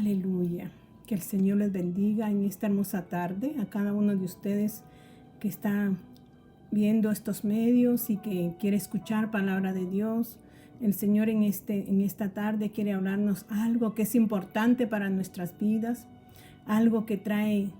Aleluya. Que el Señor les bendiga en esta hermosa tarde a cada uno de ustedes que está viendo estos medios y que quiere escuchar palabra de Dios. El Señor en esta tarde quiere hablarnos algo que es importante para nuestras vidas, algo que trae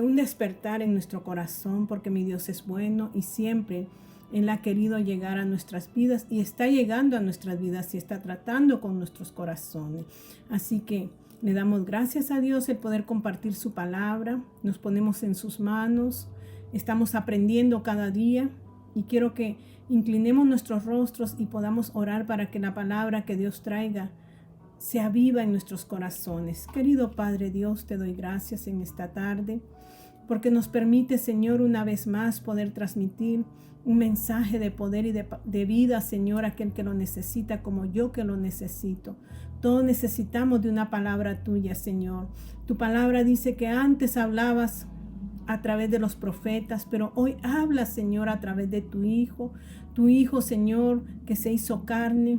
un despertar en nuestro corazón, porque mi Dios es bueno y siempre Él ha querido llegar a nuestras vidas y está llegando a nuestras vidas y está tratando con nuestros corazones. Así que le damos gracias a Dios el poder compartir su palabra, nos ponemos en sus manos, estamos aprendiendo cada día y quiero que inclinemos nuestros rostros y podamos orar para que la palabra que Dios traiga sea viva en nuestros corazones. Querido Padre Dios, te doy gracias en esta tarde porque nos permite, Señor, una vez más poder transmitir un mensaje de poder y de vida, Señor, a aquel que lo necesita como yo que lo necesito. Todos necesitamos de una palabra tuya, Señor. Tu palabra dice que antes hablabas a través de los profetas, pero hoy hablas, Señor, a través de tu Hijo, Señor, que se hizo carne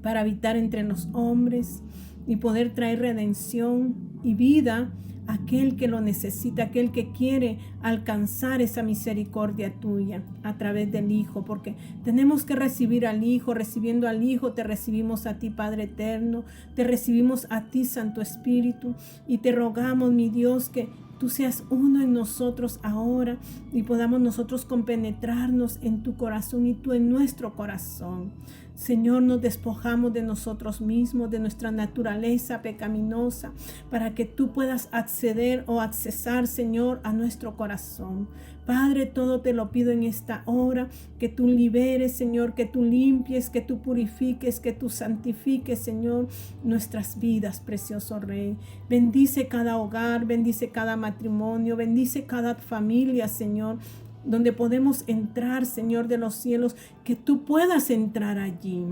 para habitar entre los hombres y poder traer redención y vida a aquel que lo necesita, aquel que quiere alcanzar esa misericordia tuya a través del Hijo, porque tenemos que recibir al Hijo. Recibiendo al Hijo te recibimos a ti, Padre eterno, te recibimos a ti, Santo Espíritu, y te rogamos, mi Dios, que tú seas uno en nosotros ahora y podamos nosotros compenetrarnos en tu corazón y tú en nuestro corazón. Señor, nos despojamos de nosotros mismos, de nuestra naturaleza pecaminosa, para que tú puedas acceder o accesar, Señor, a nuestro corazón. Padre, todo te lo pido en esta hora, que tú liberes, Señor, que tú limpies, que tú purifiques, que tú santifiques, Señor, nuestras vidas, precioso Rey. Bendice cada hogar, bendice cada matrimonio, bendice cada familia, Señor, donde podemos entrar, Señor de los cielos, que tú puedas entrar allí.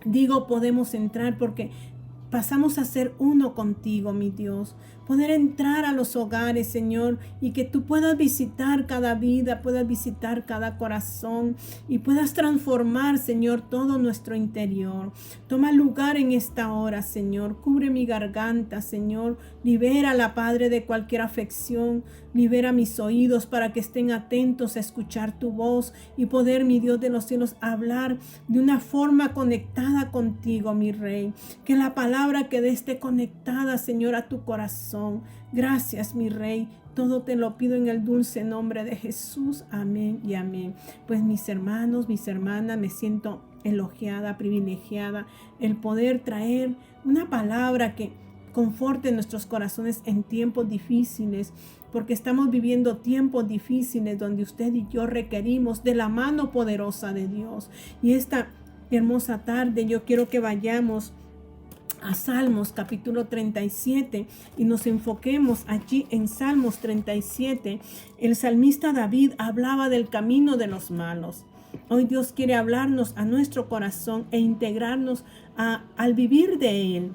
Digo podemos entrar porque pasamos a ser uno contigo, mi Dios. Poder entrar a los hogares, Señor, y que tú puedas visitar cada vida, puedas visitar cada corazón y puedas transformar, Señor, todo nuestro interior. Toma lugar en esta hora, Señor. Cubre mi garganta, Señor. Libérala, Padre, de cualquier afección. Libera mis oídos para que estén atentos a escuchar tu voz y poder, mi Dios de los cielos, hablar de una forma conectada contigo, mi Rey. Que la palabra que esté conectada, Señor, a tu corazón. Gracias, mi Rey. Todo te lo pido en el dulce nombre de Jesús. Amén y amén. Pues mis hermanos, mis hermanas, me siento elogiada, privilegiada, el poder traer una palabra que conforte nuestros corazones en tiempos difíciles, porque estamos viviendo tiempos difíciles donde usted y yo requerimos de la mano poderosa de Dios. Y esta hermosa tarde yo quiero que vayamos a Salmos capítulo 37 y nos enfoquemos allí en Salmos 37. El salmista David hablaba del camino de los malos. Hoy Dios quiere hablarnos a nuestro corazón e integrarnos al vivir de Él.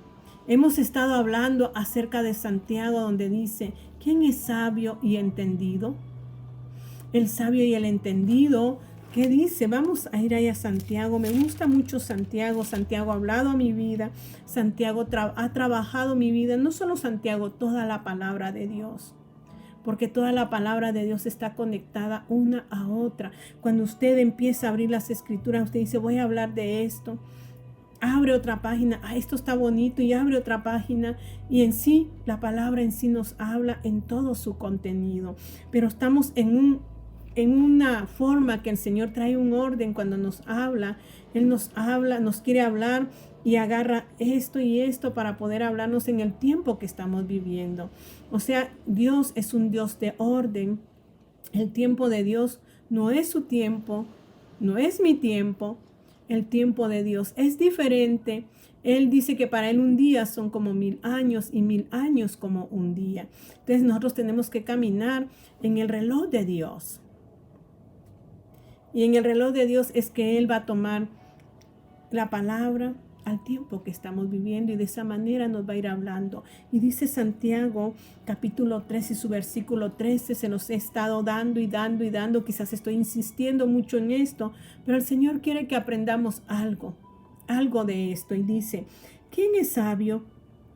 Hemos estado hablando acerca de Santiago, donde dice, ¿quién es sabio y entendido? El sabio y el entendido, ¿qué dice? Vamos a ir ahí a Santiago. Me gusta mucho Santiago. Santiago ha hablado a mi vida. Santiago ha trabajado mi vida. No solo Santiago, toda la palabra de Dios. Porque toda la palabra de Dios está conectada una a otra. Cuando usted empieza a abrir las escrituras, usted dice, voy a hablar de esto. Abre otra página, esto está bonito, y abre otra página, y en sí, la palabra en sí nos habla en todo su contenido. Pero estamos en una forma que el Señor trae un orden cuando nos habla. Él nos habla, nos quiere hablar y agarra esto y esto para poder hablarnos en el tiempo que estamos viviendo. O sea, Dios es un Dios de orden. El tiempo de Dios no es su tiempo, no es mi tiempo. El tiempo de Dios es diferente. Él dice que para Él un día son como 1000 años y 1000 años como un día. Entonces nosotros tenemos que caminar en el reloj de Dios. Y en el reloj de Dios es que Él va a tomar la palabra al tiempo que estamos viviendo y de esa manera nos va a ir hablando. Y dice Santiago capítulo 3 y su versículo 13, se los he estado dando y dando y dando. Quizás estoy insistiendo mucho en esto, pero el Señor quiere que aprendamos algo de esto. Y dice ¿quién es sabio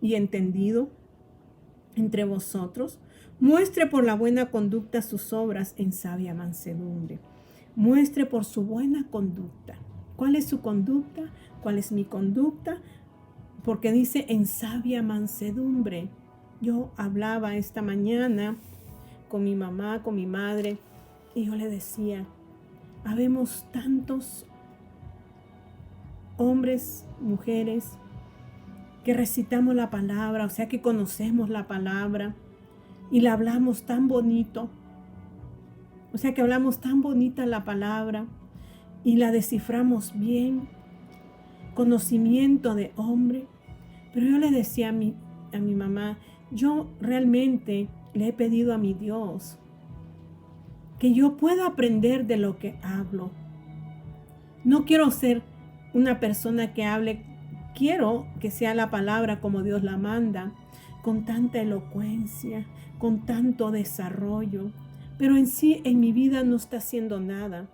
y entendido entre vosotros? Muestre por la buena conducta sus obras en sabia mansedumbre. Muestre por su buena conducta. ¿Cuál es su conducta? ¿Cuál es mi conducta? Porque dice en sabia mansedumbre. Yo hablaba esta mañana con mi mamá, con mi madre, y yo le decía, habemos tantos hombres, mujeres, que recitamos la palabra, o sea que conocemos la palabra y la hablamos tan bonito, o sea que hablamos tan bonita la palabra y la desciframos bien, conocimiento de hombre. Pero yo le decía a mi mamá, yo realmente le he pedido a mi Dios que yo pueda aprender de lo que hablo. No quiero ser una persona que hable, quiero que sea la palabra como Dios la manda, con tanta elocuencia, con tanto desarrollo, pero en sí en mi vida no está haciendo nada.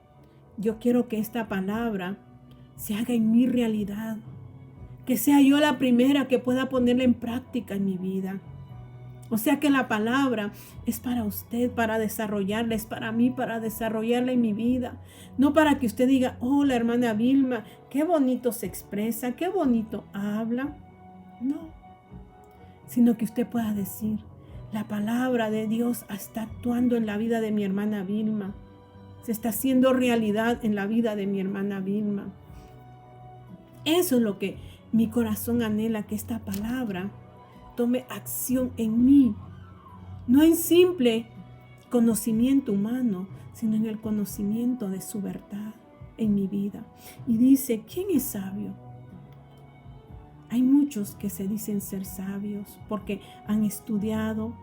Yo quiero que esta palabra se haga en mi realidad, que sea yo la primera que pueda ponerla en práctica en mi vida. O sea que la palabra es para usted, para desarrollarla, es para mí, para desarrollarla en mi vida. No para que usted diga, oh, la hermana Vilma, qué bonito se expresa, qué bonito habla. No, sino que usted pueda decir, la palabra de Dios está actuando en la vida de mi hermana Vilma. Se está haciendo realidad en la vida de mi hermana Vilma. Eso es lo que mi corazón anhela, que esta palabra tome acción en mí, no en simple conocimiento humano, sino en el conocimiento de su verdad en mi vida. Y dice, ¿quién es sabio? Hay muchos que se dicen ser sabios porque han estudiado,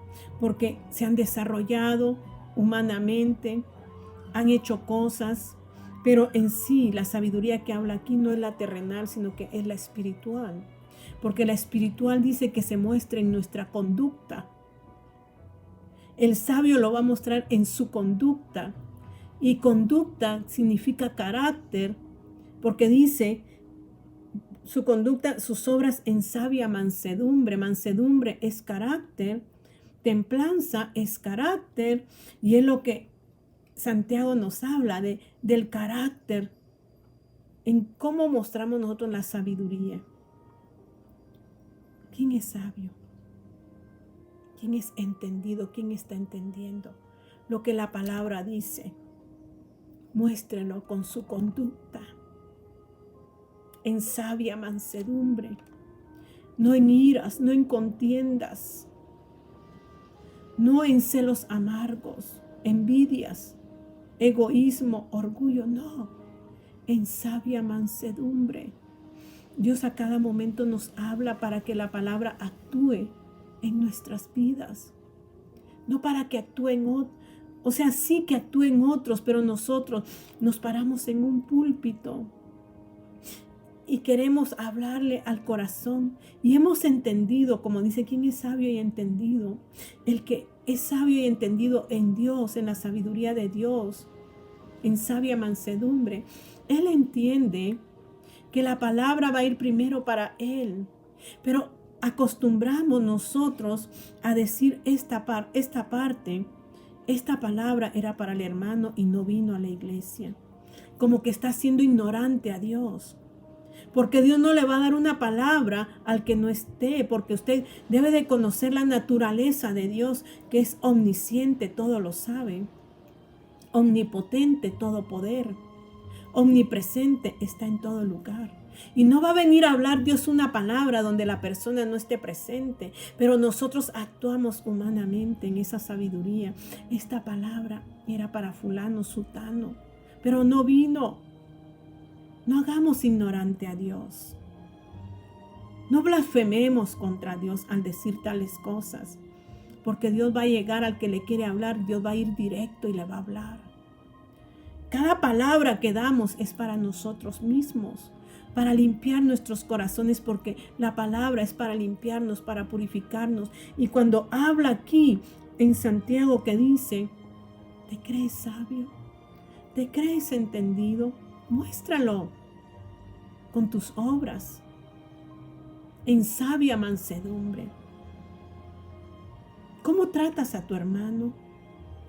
porque se han desarrollado humanamente, han hecho cosas, pero en sí la sabiduría que habla aquí no es la terrenal, sino que es la espiritual. Porque la espiritual dice que se muestra en nuestra conducta. El sabio lo va a mostrar en su conducta. Y conducta significa carácter, porque dice su conducta, sus obras en sabia mansedumbre. Mansedumbre es carácter, templanza es carácter, y es lo que Santiago nos habla del carácter, en cómo mostramos nosotros la sabiduría. ¿Quién es sabio? ¿Quién es entendido? ¿Quién está entendiendo lo que la palabra dice? Muéstrenlo con su conducta, en sabia mansedumbre, no en iras, no en contiendas, no en celos amargos, envidias, egoísmo, orgullo, no, en sabia mansedumbre. Dios a cada momento nos habla para que la palabra actúe en nuestras vidas, no para que actúe en otros. O sea, sí que actúe en otros, pero nosotros nos paramos en un púlpito y queremos hablarle al corazón y hemos entendido, como dice, ¿quién es sabio y entendido? El que es sabio y entendido en Dios, en la sabiduría de Dios, en sabia mansedumbre. Él entiende que la palabra va a ir primero para él, pero acostumbramos nosotros a decir esta parte, esta palabra era para el hermano y no vino a la iglesia, como que está siendo ignorante a Dios. Porque Dios no le va a dar una palabra al que no esté, porque usted debe de conocer la naturaleza de Dios, que es omnisciente, todo lo sabe, omnipotente, todo poder, omnipresente, está en todo lugar. Y no va a venir a hablar Dios una palabra donde la persona no esté presente, pero nosotros actuamos humanamente en esa sabiduría. Esta palabra era para fulano, sutano, pero no vino. No hagamos ignorante a Dios. No blasfememos contra Dios al decir tales cosas, porque Dios va a llegar al que le quiere hablar, Dios va a ir directo y le va a hablar. Cada palabra que damos es para nosotros mismos, para limpiar nuestros corazones, porque la palabra es para limpiarnos, para purificarnos. Y cuando habla aquí en Santiago que dice, ¿te crees sabio? ¿Te crees entendido? Muéstralo con tus obras. en sabia mansedumbre. ¿Cómo tratas a tu hermano?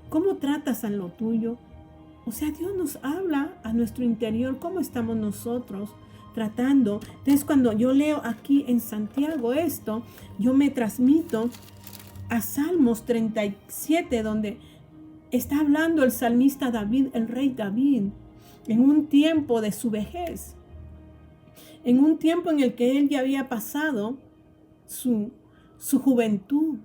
¿Cómo tratas a lo tuyo? O sea, Dios nos habla a nuestro interior, cómo estamos nosotros tratando. Entonces, cuando yo leo aquí en Santiago esto, yo me transmito a Salmos 37, donde está hablando el salmista David, el rey David, en un tiempo de su vejez, en un tiempo en el que él ya había pasado su juventud.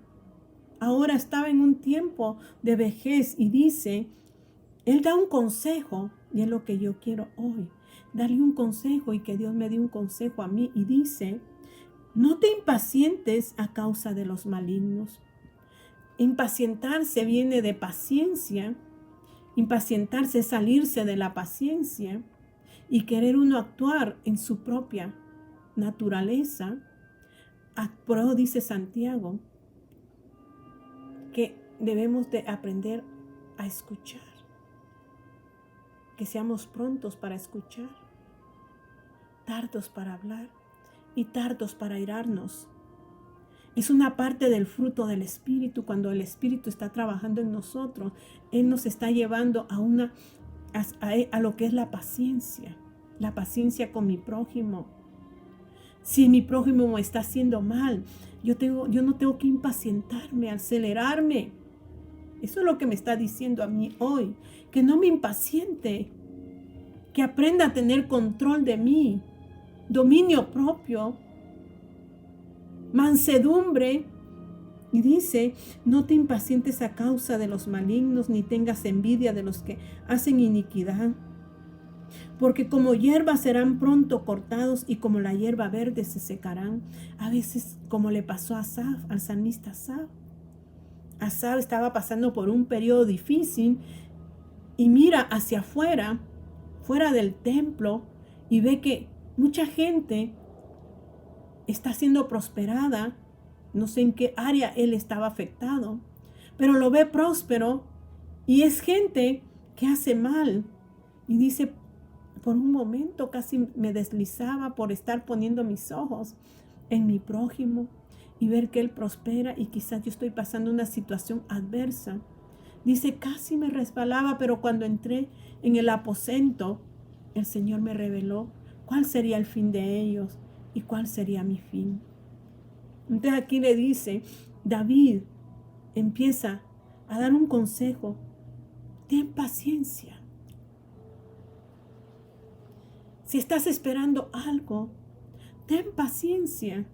Ahora estaba en un tiempo de vejez y dice, él da un consejo, y es lo que yo quiero hoy, darle un consejo y que Dios me dé un consejo a mí. Y dice, no te impacientes a causa de los malignos. Impacientarse viene de paciencia. Impacientarse es salirse de la paciencia y querer uno actuar en su propia naturaleza. Pero dice Santiago que debemos de aprender a escuchar, que seamos prontos para escuchar, tardos para hablar y tardos para airarnos. Es una parte del fruto del Espíritu. Cuando el Espíritu está trabajando en nosotros, Él nos está llevando a lo que es la paciencia con mi prójimo. Si mi prójimo me está haciendo mal, yo no tengo que impacientarme, acelerarme. Eso es lo que me está diciendo a mí hoy, que no me impaciente, que aprenda a tener control de mí, dominio propio, mansedumbre. Y dice, no te impacientes a causa de los malignos, ni tengas envidia de los que hacen iniquidad. Porque como hierba serán pronto cortados y como la hierba verde se secarán. A veces, como le pasó a Asaf, al salmista Asaf. Asaf estaba pasando por un periodo difícil y mira hacia afuera, fuera del templo, y ve que mucha gente está siendo prosperada. No sé en qué área él estaba afectado, pero lo ve próspero y es gente que hace mal. Y dice, por un momento casi me deslizaba por estar poniendo mis ojos en mi prójimo y ver que él prospera y quizás yo estoy pasando una situación adversa. Dice, casi me resbalaba, pero cuando entré en el aposento, el Señor me reveló cuál sería el fin de ellos y cuál sería mi fin. Entonces aquí le dice, David empieza a dar un consejo. Ten paciencia. Si estás esperando algo, ten paciencia.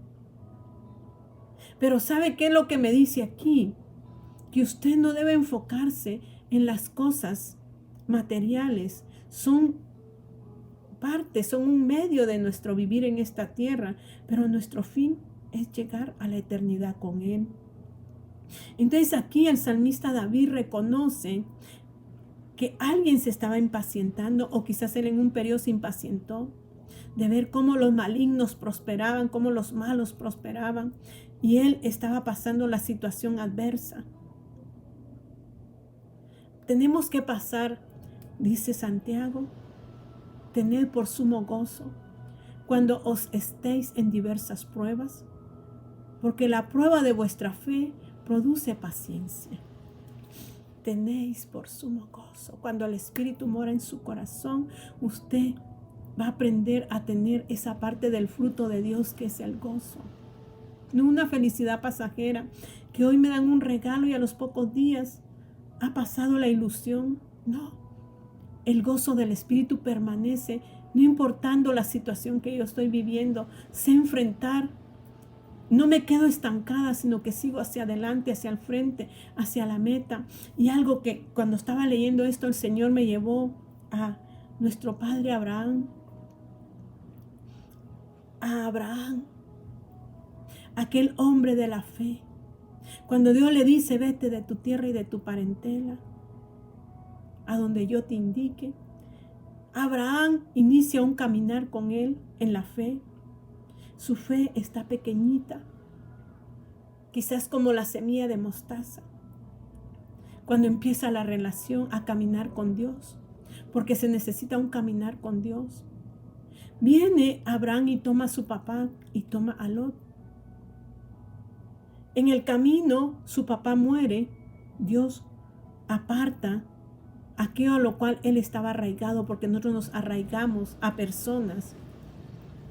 Pero ¿sabe qué es lo que me dice aquí? Que usted no debe enfocarse en las cosas materiales. Son un medio de nuestro vivir en esta tierra, pero nuestro fin es llegar a la eternidad con Él. Entonces aquí el salmista David reconoce que alguien se estaba impacientando, o quizás él en un periodo se impacientó de ver cómo los malignos prosperaban, cómo los malos prosperaban, y él estaba pasando la situación adversa. Tenemos que pasar, dice Santiago, tened por sumo gozo cuando os estéis en diversas pruebas, porque la prueba de vuestra fe produce paciencia. Tenéis por sumo gozo. Cuando el Espíritu mora en su corazón, usted va a aprender a tener esa parte del fruto de Dios que es el gozo. No una felicidad pasajera, que hoy me dan un regalo y a los pocos días ha pasado la ilusión. No, el gozo del Espíritu permanece, no importando la situación que yo estoy viviendo. Sé enfrentar. No me quedo estancada, sino que sigo hacia adelante, hacia el frente, hacia la meta. Y algo que cuando estaba leyendo esto, el Señor me llevó a nuestro padre Abraham. A Abraham, aquel hombre de la fe. Cuando Dios le dice, vete de tu tierra y de tu parentela, a donde yo te indique. Abraham inicia un caminar con Él en la fe. Su fe está pequeñita, quizás como la semilla de mostaza, cuando empieza la relación a caminar con Dios, porque se necesita un caminar con Dios. Viene Abraham y toma a su papá y toma a Lot En el camino su papá muere, Dios aparta aquello a lo cual él estaba arraigado, porque nosotros nos arraigamos a personas.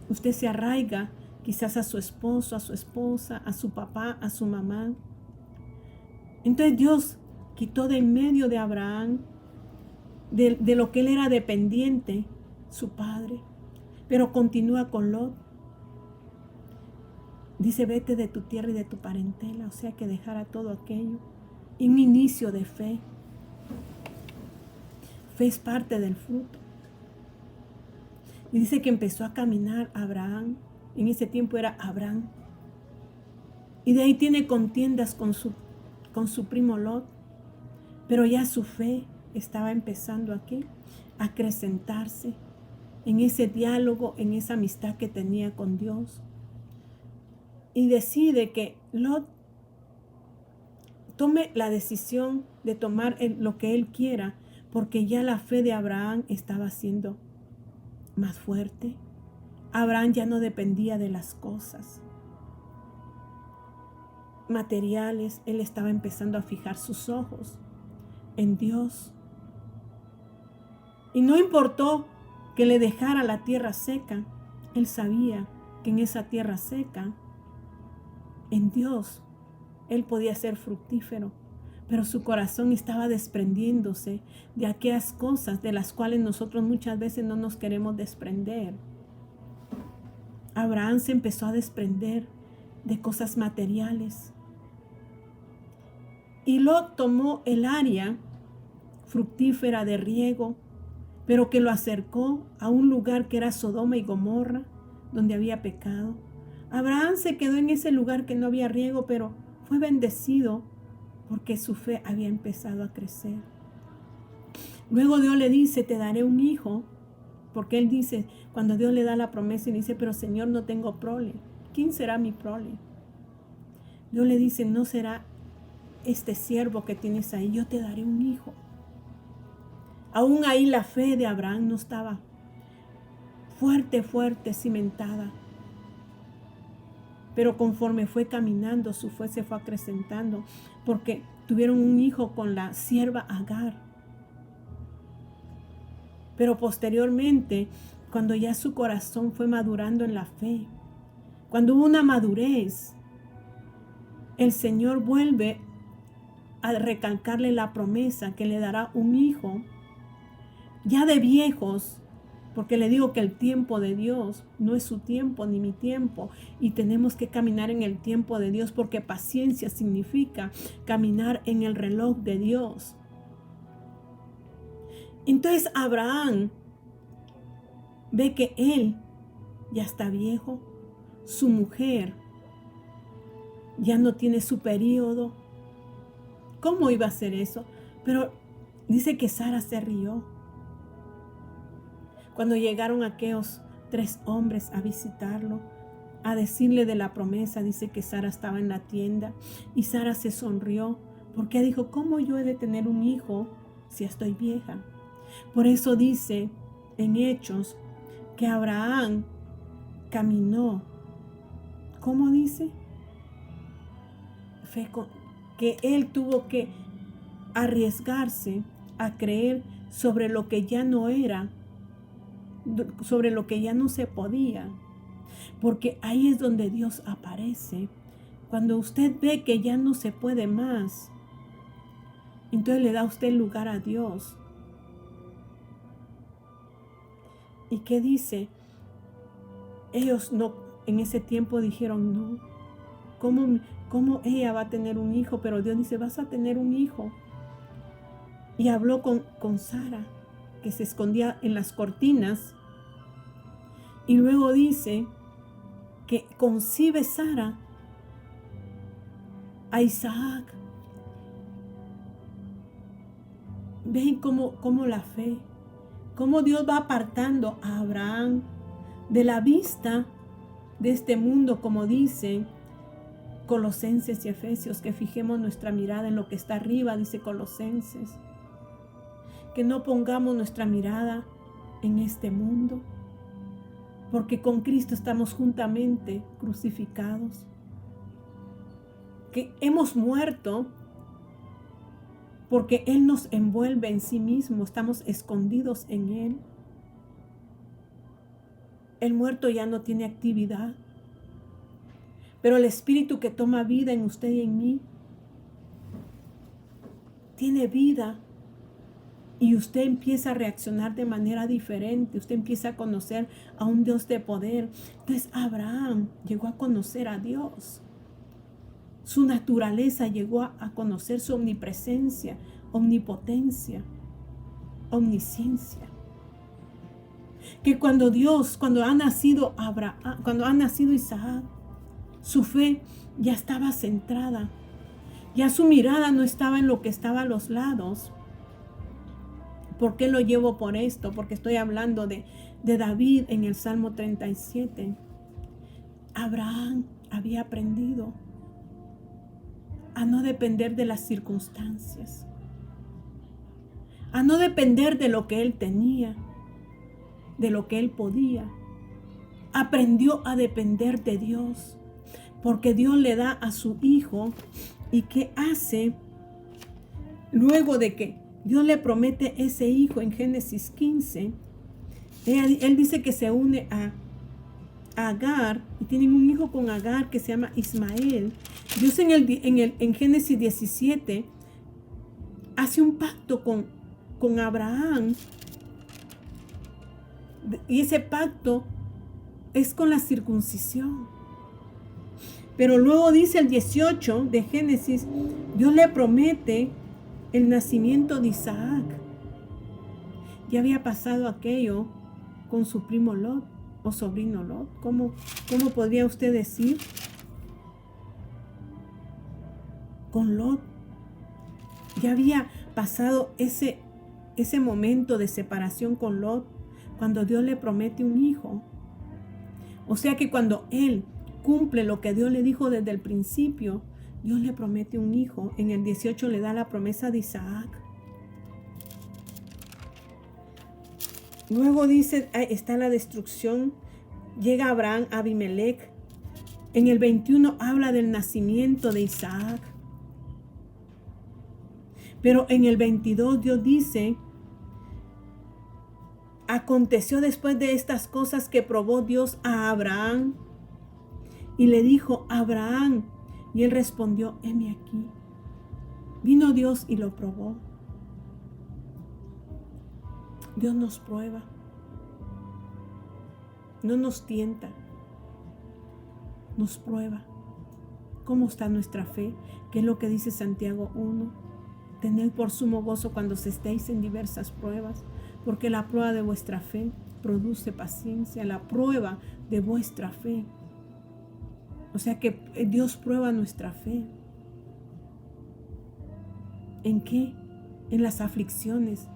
Usted se arraiga quizás a su esposo, a su esposa, a su papá, a su mamá. Entonces Dios quitó de en medio de Abraham, de lo que él era dependiente, su padre. Pero continúa con Lot. Dice, vete de tu tierra y de tu parentela, o sea que dejara todo aquello. Y un inicio de fe. Fe es parte del fruto. Y dice que empezó a caminar Abraham. En ese tiempo era Abraham. Y de ahí tiene contiendas con su primo Lot. Pero ya su fe estaba empezando aquí a acrecentarse en ese diálogo, en esa amistad que tenía con Dios. Y decide que Lot tome la decisión de tomar lo que él quiera, porque ya la fe de Abraham estaba siendo más fuerte. Abraham ya no dependía de las cosas materiales, él estaba empezando a fijar sus ojos en Dios. Y no importó que le dejara la tierra seca, él sabía que en esa tierra seca, en Dios, él podía ser fructífero, pero su corazón estaba desprendiéndose de aquellas cosas de las cuales nosotros muchas veces no nos queremos desprender. Abraham se empezó a desprender de cosas materiales. Y Lot tomó el área fructífera de riego, pero que lo acercó a un lugar que era Sodoma y Gomorra, donde había pecado. Abraham se quedó en ese lugar que no había riego, pero fue bendecido porque su fe había empezado a crecer. Luego Dios le dice, te daré un hijo, porque él dice, cuando Dios le da la promesa y dice, pero Señor, no tengo prole. ¿Quién será mi prole? Dios le dice, no será este siervo que tienes ahí, yo te daré un hijo. Aún ahí la fe de Abraham no estaba fuerte, cimentada. Pero conforme fue caminando, su fe se fue acrecentando, porque tuvieron un hijo con la sierva Agar. Pero posteriormente, cuando ya su corazón fue madurando en la fe, cuando hubo una madurez, el Señor vuelve a recalcarle la promesa que le dará un hijo, ya de viejos, porque le digo que el tiempo de Dios no es su tiempo ni mi tiempo, y tenemos que caminar en el tiempo de Dios, porque paciencia significa caminar en el reloj de Dios. Entonces Abraham ve que él ya está viejo, su mujer ya no tiene su periodo. ¿Cómo iba a ser eso? Pero dice que Sara se rió. Cuando llegaron aquellos 3 hombres a visitarlo, a decirle de la promesa, dice que Sara estaba en la tienda y Sara se sonrió porque dijo, ¿cómo yo he de tener un hijo si estoy vieja? Por eso dice en Hechos que Abraham caminó. ¿Cómo dice? Que él tuvo que arriesgarse a creer sobre lo que ya no era, sobre lo que ya no se podía, porque ahí es donde Dios aparece. Cuando usted ve que ya no se puede más, entonces le da a usted lugar a Dios. ¿Y qué dice? Ellos no, en ese tiempo dijeron, no, ¿cómo ella va a tener un hijo? Pero Dios dice, vas a tener un hijo. Y habló con Sara, que se escondía en las cortinas. Y luego dice que concibe Sara a Isaac. Ven cómo la fe, cómo Dios va apartando a Abraham de la vista de este mundo, como dicen Colosenses y Efesios, que fijemos nuestra mirada en lo que está arriba, dice Colosenses. Que no pongamos nuestra mirada en este mundo, porque con Cristo estamos juntamente crucificados. que hemos muerto porque Él nos envuelve en sí mismo, estamos escondidos en Él. El muerto ya no tiene actividad, pero el espíritu que toma vida en usted y en mí tiene vida. Y usted empieza a reaccionar de manera diferente. Usted empieza a conocer a un Dios de poder. Entonces Abraham llegó a conocer a Dios. Su naturaleza llegó a conocer su omnipresencia, omnipotencia, omnisciencia. Que cuando ha nacido Abraham, cuando ha nacido Isaac, su fe ya estaba centrada. Ya su mirada no estaba en lo que estaba a los lados. ¿Por qué lo llevo por esto? Porque estoy hablando de David en el Salmo 37. Abraham había aprendido a no depender de las circunstancias, a no depender de lo que él tenía, de lo que él podía. Aprendió a depender de Dios, porque Dios le da a su hijo. ¿Y qué hace? Luego de que Dios le promete ese hijo en Génesis 15, él dice que se une a Agar y tienen un hijo con Agar que se llama Ismael. Dios en Génesis 17 hace un pacto con Abraham, y ese pacto es con la circuncisión. Pero luego dice el 18 de Génesis, Dios le promete el nacimiento de Isaac. Ya había pasado aquello con su primo Lot o sobrino Lot. ¿Cómo podría usted decir? Con Lot. Ya había pasado ese momento de separación con Lot, cuando Dios le promete un hijo. O sea que cuando él cumple lo que Dios le dijo desde el principio, Dios le promete un hijo. En el 18 le da la promesa de Isaac. Luego dice, está la destrucción. Llega Abraham a Abimelech. En el 21 habla del nacimiento de Isaac. Pero en el 22 Dios dice, aconteció después de estas cosas que probó Dios a Abraham y le dijo, Abraham, y él respondió, heme aquí. Vino Dios y lo probó. Dios nos prueba, no nos tienta, nos prueba. ¿Cómo está nuestra fe? ¿Qué es lo que dice Santiago 1? Tened por sumo gozo cuando estéis en diversas pruebas, porque la prueba de vuestra fe produce paciencia, la prueba de vuestra fe. O sea que Dios prueba nuestra fe. ¿En qué? En las aflicciones.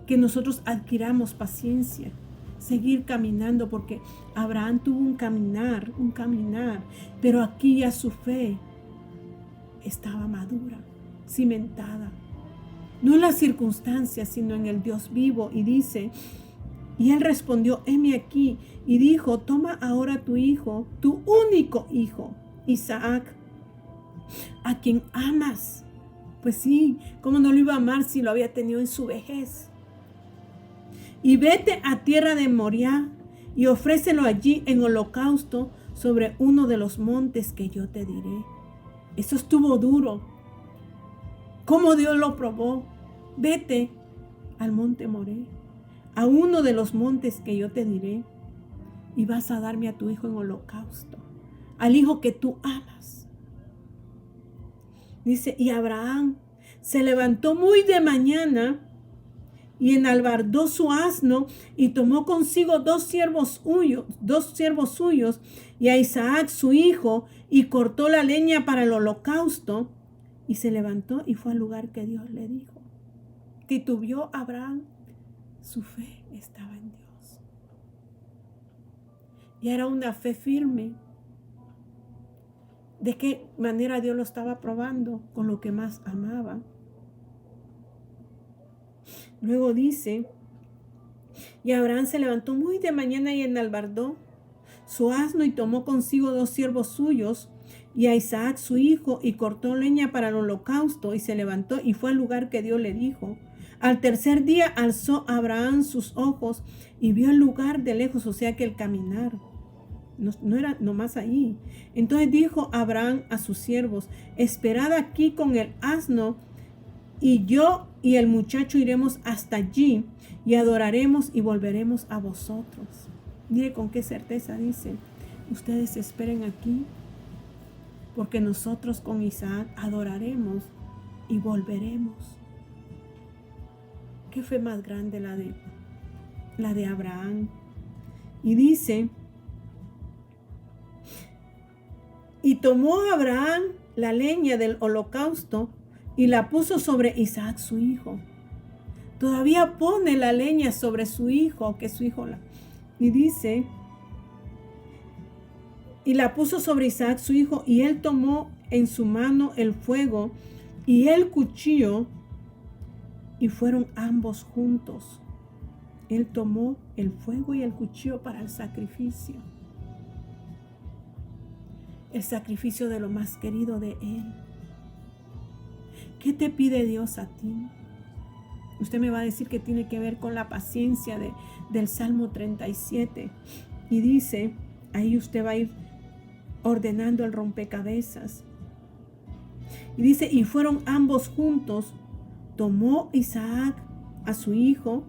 Que nosotros adquiramos paciencia, seguir caminando, porque Abraham tuvo un caminar, pero aquí ya su fe estaba madura, cimentada. No en las circunstancias, sino en el Dios vivo. Y dice, y él respondió, heme aquí. Y dijo, toma ahora tu hijo, tu único hijo, Isaac, a quien amas. Pues sí, ¿cómo no lo iba a amar si lo había tenido en su vejez? Y vete a tierra de Moriah y ofrécelo allí en holocausto sobre uno de los montes que yo te diré. Eso estuvo duro. ¿Cómo Dios lo probó? Vete al monte Moré, a uno de los montes que yo te diré, y vas a darme a tu hijo en holocausto, al hijo que tú amas. Dice, y Abraham se levantó muy de mañana y enalbardó su asno y tomó consigo dos siervos suyos y a Isaac su hijo, y cortó la leña para el holocausto, y se levantó y fue al lugar que Dios le dijo. Titubeó Abraham, su fe estaba en Dios. Y era una fe firme. ¿De qué manera Dios lo estaba probando? Con lo que más amaba. Luego dice, y Abraham se levantó muy de mañana y enalbardó su asno y tomó consigo 2 siervos suyos y a Isaac su hijo y cortó leña para el holocausto y se levantó y fue al lugar que Dios le dijo. Al tercer día alzó Abraham sus ojos y vio el lugar de lejos, o sea que el caminar. No era nomás ahí. Entonces dijo Abraham a sus siervos: esperad aquí con el asno, y yo y el muchacho iremos hasta allí y adoraremos y volveremos a vosotros. Mire con qué certeza dice: ustedes esperen aquí, porque nosotros con Isaac adoraremos y volveremos. ¿Qué fe más grande la de Abraham? Y dice: y tomó Abraham la leña del holocausto y la puso sobre Isaac su hijo. Todavía pone la leña sobre su hijo, que su hijo y dice: y la puso sobre Isaac su hijo, y él tomó en su mano el fuego y el cuchillo, y fueron ambos juntos. Él tomó el fuego y el cuchillo para el sacrificio de lo más querido de él. ¿Qué te pide Dios a ti? Usted me va a decir que tiene que ver con la paciencia del Salmo 37. Y dice, ahí usted va a ir ordenando el rompecabezas. Y dice: y fueron ambos juntos. Tomó Isaac a su hijo,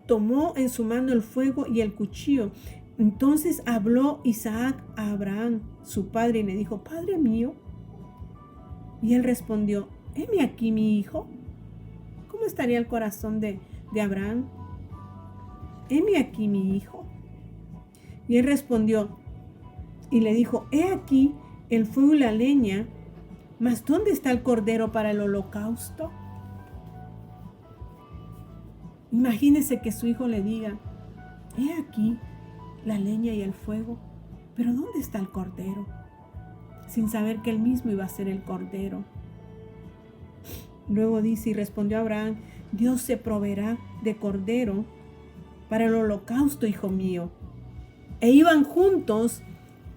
tomó en su mano el fuego y el cuchillo. Entonces habló Isaac a Abraham, su padre, y le dijo: Padre mío. Y él respondió: heme aquí, mi hijo. ¿Cómo estaría el corazón de Abraham? Heme aquí, mi hijo. Y él respondió y le dijo: he aquí el fuego y la leña, mas ¿dónde está el cordero para el holocausto? Imagínese que su hijo le diga: he aquí la leña y el fuego, pero ¿dónde está el cordero? Sin saber que él mismo iba a ser el cordero. Luego dice: y respondió Abraham: Dios se proveerá de cordero para el holocausto, hijo mío. E iban juntos,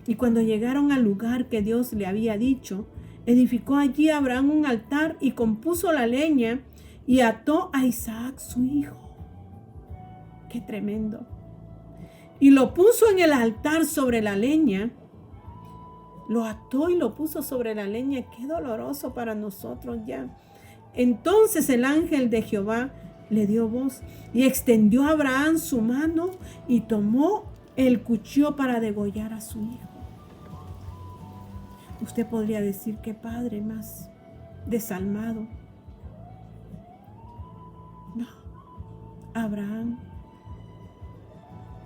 y cuando llegaron al lugar que Dios le había dicho, edificó allí Abraham un altar y compuso la leña y ató a Isaac su hijo. ¡Qué tremendo! Y lo puso en el altar sobre la leña. Lo ató y lo puso sobre la leña. ¡Qué doloroso para nosotros ya! Entonces el ángel de Jehová le dio voz y extendió a Abraham su mano y tomó el cuchillo para degollar a su hijo. Usted podría decir: qué padre más desalmado. No, Abraham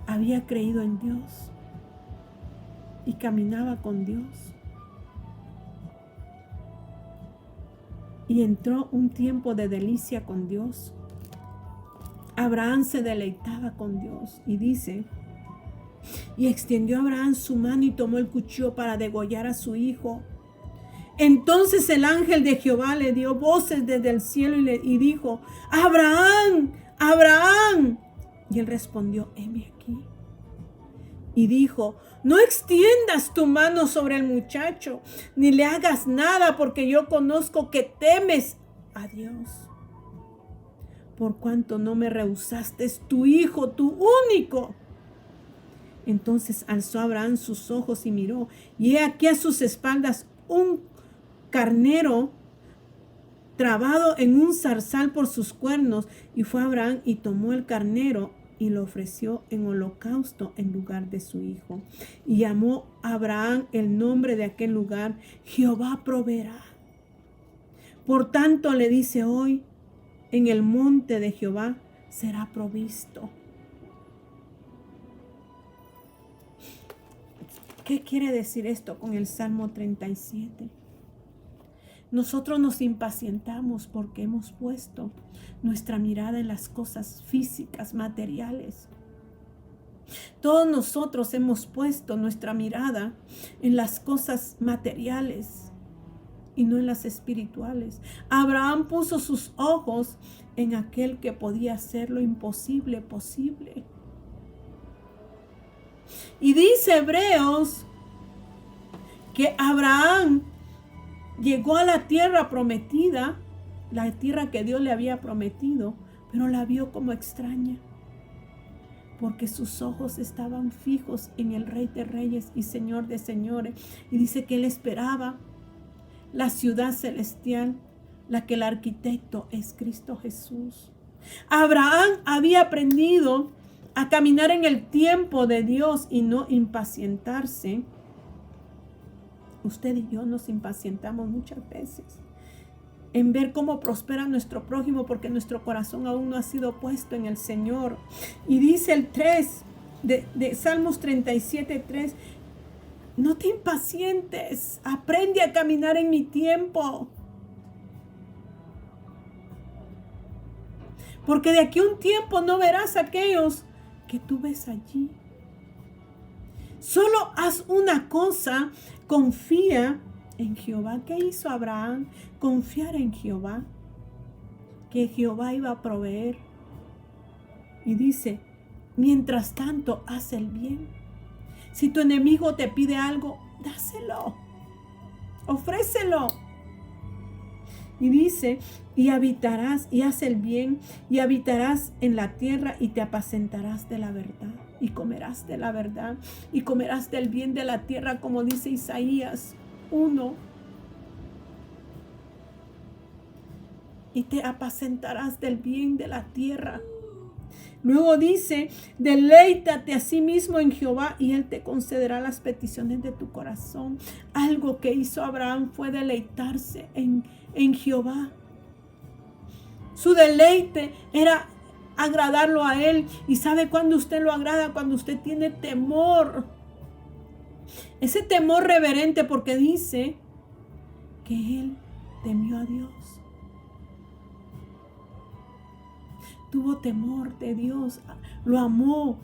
había creído en Dios y caminaba con Dios. Y entró un tiempo de delicia con Dios. Abraham se deleitaba con Dios. Y dice: y extendió Abraham su mano y tomó el cuchillo para degollar a su hijo. Entonces el ángel de Jehová le dio voces desde el cielo y dijo: Abraham, Abraham. Y él respondió: heme aquí. Y dijo: no extiendas tu mano sobre el muchacho, ni le hagas nada, porque yo conozco que temes a Dios, por cuanto no me rehusaste tu hijo, tu único. Entonces alzó Abraham sus ojos y miró, y he aquí a sus espaldas un carnero trabado en un zarzal por sus cuernos. Y fue Abraham y tomó el carnero y lo ofreció en holocausto en lugar de su hijo. Y llamó a Abraham el nombre de aquel lugar: Jehová proveerá. Por tanto le dice hoy: en el monte de Jehová será provisto. ¿Qué quiere decir esto con el Salmo 37? Nosotros nos impacientamos porque hemos puesto nuestra mirada en las cosas físicas, materiales. Todos nosotros hemos puesto nuestra mirada en las cosas materiales y no en las espirituales. Abraham puso sus ojos en aquel que podía hacer lo imposible posible. Y dice Hebreos que Abraham llegó a la tierra prometida, la tierra que Dios le había prometido, pero la vio como extraña, porque sus ojos estaban fijos en el Rey de Reyes y Señor de Señores. Y dice que él esperaba la ciudad celestial, la que el arquitecto es Cristo Jesús. Abraham había aprendido a caminar en el tiempo de Dios y no impacientarse. Usted y yo nos impacientamos muchas veces en ver cómo prospera nuestro prójimo, porque nuestro corazón aún no ha sido puesto en el Señor. Y dice el 3 de Salmos 37:3, no te impacientes, aprende a caminar en mi tiempo, porque de aquí a un tiempo no verás a aquellos que tú ves allí. Solo haz una cosa, confía en Jehová. ¿Qué hizo Abraham? Confiar en Jehová, que Jehová iba a proveer. Y dice, mientras tanto, haz el bien. Si tu enemigo te pide algo, dáselo, ofrécelo. Y dice, y habitarás, y haz el bien, y habitarás en la tierra, y te apacentarás de la verdad, y comerás de la verdad, y comerás del bien de la tierra, como dice Isaías 1. Y te apacentarás del bien de la tierra. Luego dice, deleítate a sí mismo en Jehová y Él te concederá las peticiones de tu corazón. Algo que hizo Abraham fue deleitarse en Jehová. Su deleite era agradarlo a Él. ¿Y sabe cuándo usted lo agrada? Cuando usted tiene temor. Ese temor reverente, porque dice que Él temió a Dios. Tuvo temor de Dios, lo amó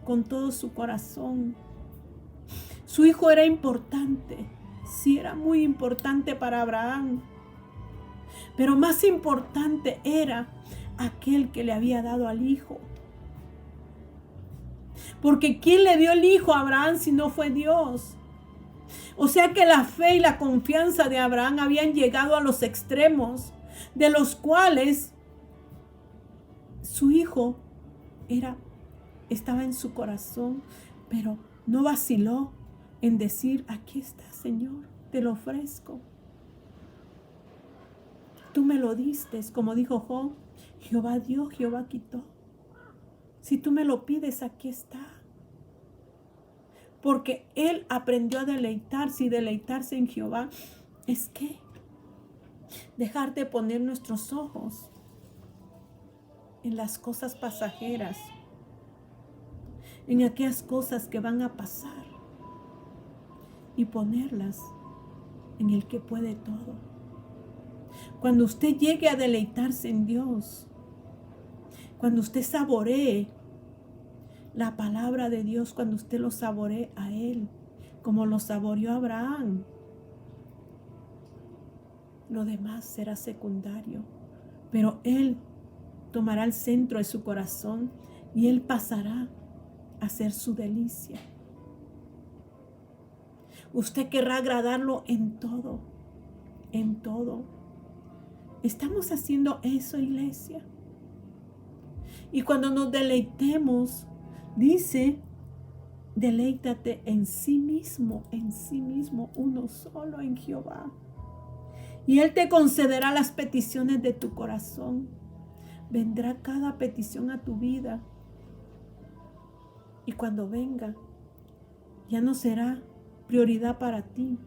con todo su corazón. Su hijo era importante, sí, era muy importante para Abraham, pero más importante era aquel que le había dado al hijo. Porque ¿quién le dio el hijo a Abraham si no fue Dios? O sea que la fe y la confianza de Abraham habían llegado a los extremos, de los cuales su hijo estaba en su corazón, pero no vaciló en decir, aquí está, Señor, te lo ofrezco. Tú me lo diste, como dijo Job, Jehová dio, Jehová quitó. Si tú me lo pides, aquí está. Porque él aprendió a deleitarse, y deleitarse en Jehová es que dejar de poner nuestros ojos en las cosas pasajeras, en aquellas cosas que van a pasar, y ponerlas en el que puede todo. Cuando usted llegue a deleitarse en Dios, cuando usted saboree la palabra de Dios, cuando usted lo saboree a Él, como lo saboreó Abraham, lo demás será secundario, pero Él tomará el centro de su corazón y Él pasará a ser su delicia. Usted querrá agradarlo en todo, en todo. Estamos haciendo eso, iglesia. Y cuando nos deleitemos, dice, deleítate en sí mismo, uno solo, en Jehová. Y Él te concederá las peticiones de tu corazón. Vendrá cada petición a tu vida. Y cuando venga, ya no será prioridad para ti,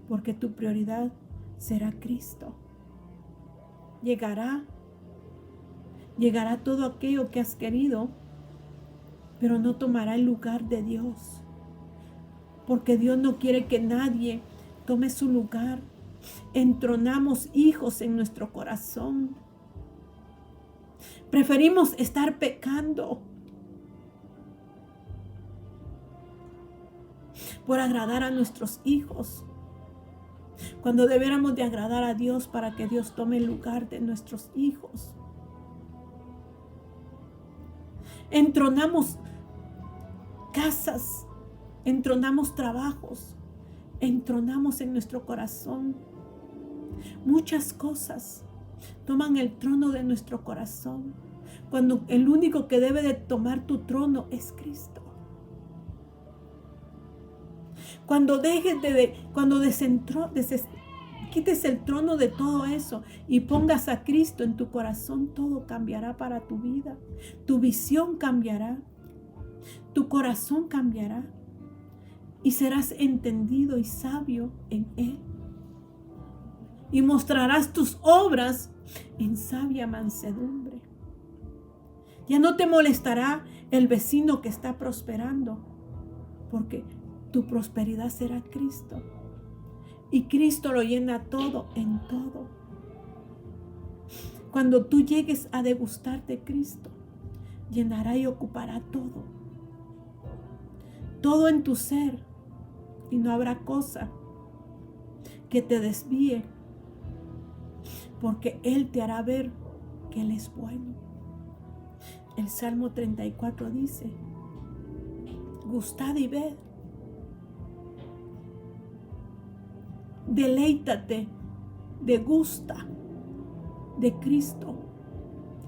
porque tu prioridad será Cristo. Llegará todo aquello que has querido, pero no tomará el lugar de Dios, porque Dios no quiere que nadie tome su lugar. Entronamos hijos en nuestro corazón. Preferimos estar pecando por agradar a nuestros hijos, cuando debiéramos de agradar a Dios para que Dios tome el lugar de nuestros hijos. Entronamos casas Entronamos trabajos, entronamos en nuestro corazón. Muchas cosas toman el trono de nuestro corazón, cuando el único que debe de tomar tu trono es Cristo. Cuando quites el trono de todo eso y pongas a Cristo en tu corazón, todo cambiará para tu vida. Tu visión cambiará, tu corazón cambiará y serás entendido y sabio en Él. Y mostrarás tus obras en sabia mansedumbre. Ya no te molestará el vecino que está prosperando, porque tu prosperidad será Cristo. Y Cristo lo llena todo en todo. Cuando tú llegues a degustar de Cristo, llenará y ocupará todo. Todo en tu ser. Y no habrá cosa que te desvíe, porque Él te hará ver que Él es bueno. El Salmo 34 dice: gustad y ved. Deleítate, degusta de Cristo.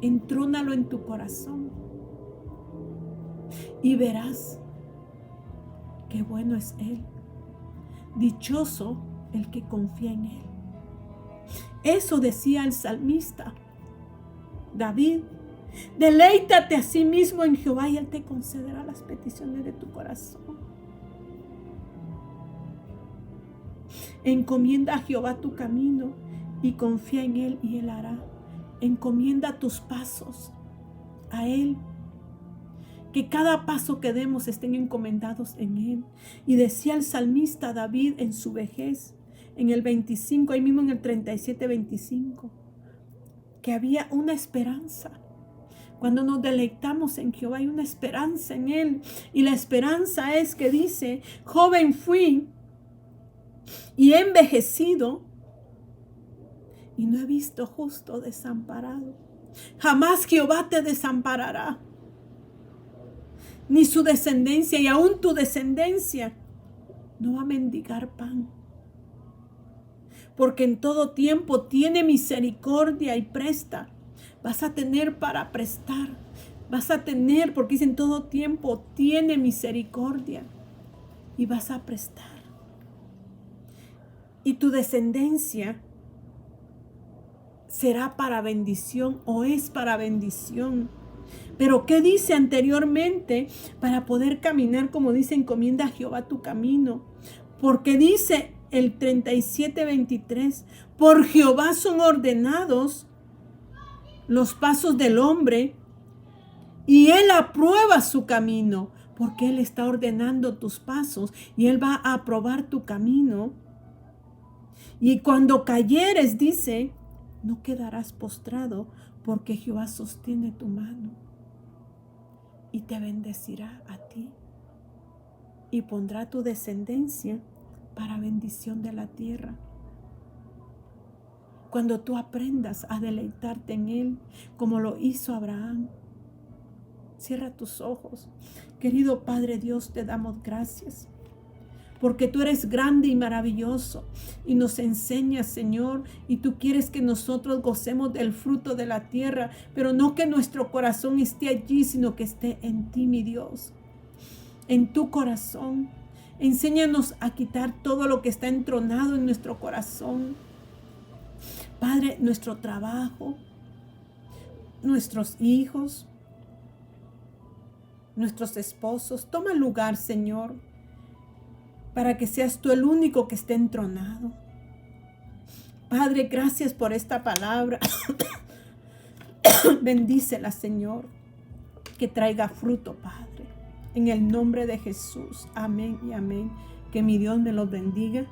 Entrónalo en tu corazón y verás qué bueno es Él. Dichoso el que confía en Él. Eso decía el salmista David. Deleítate a sí mismo en Jehová y Él te concederá las peticiones de tu corazón. Encomienda a Jehová tu camino y confía en Él y Él hará. Encomienda tus pasos a Él. Que cada paso que demos estén encomendados en Él. Y decía el salmista David en su vejez, en el 25, ahí mismo en el 37-25, que había una esperanza. Cuando nos deleitamos en Jehová hay una esperanza en Él. Y la esperanza es que dice: joven fui y he envejecido y no he visto justo desamparado. Jamás Jehová te desamparará, ni su descendencia, y aún tu descendencia no va a mendigar pan. Porque en todo tiempo tiene misericordia y presta. Vas a tener para prestar. Vas a tener, porque dice en todo tiempo tiene misericordia y vas a prestar. Y tu descendencia será para bendición o es para bendición. Pero ¿qué dice anteriormente? Para poder caminar, como dice, encomienda a Jehová tu camino. Porque dice el 37-23, por Jehová son ordenados los pasos del hombre y Él aprueba su camino. Porque Él está ordenando tus pasos y Él va a aprobar tu camino. Y cuando cayeres, dice, no quedarás postrado, porque Jehová sostiene tu mano y te bendecirá a ti y pondrá tu descendencia para bendición de la tierra. Cuando tú aprendas a deleitarte en Él, como lo hizo Abraham, cierra tus ojos. Querido Padre Dios, te damos gracias, porque tú eres grande y maravilloso y nos enseñas, Señor, y tú quieres que nosotros gocemos del fruto de la tierra, pero no que nuestro corazón esté allí, sino que esté en ti, mi Dios, en tu corazón. Enséñanos a quitar todo lo que está entronado en nuestro corazón. Padre, nuestro trabajo, nuestros hijos, nuestros esposos, toma lugar, Señor, para que seas tú el único que esté entronado. Padre, gracias por esta palabra. Bendícela, Señor, que traiga fruto, Padre. En el nombre de Jesús. Amén y amén. Que mi Dios me los bendiga.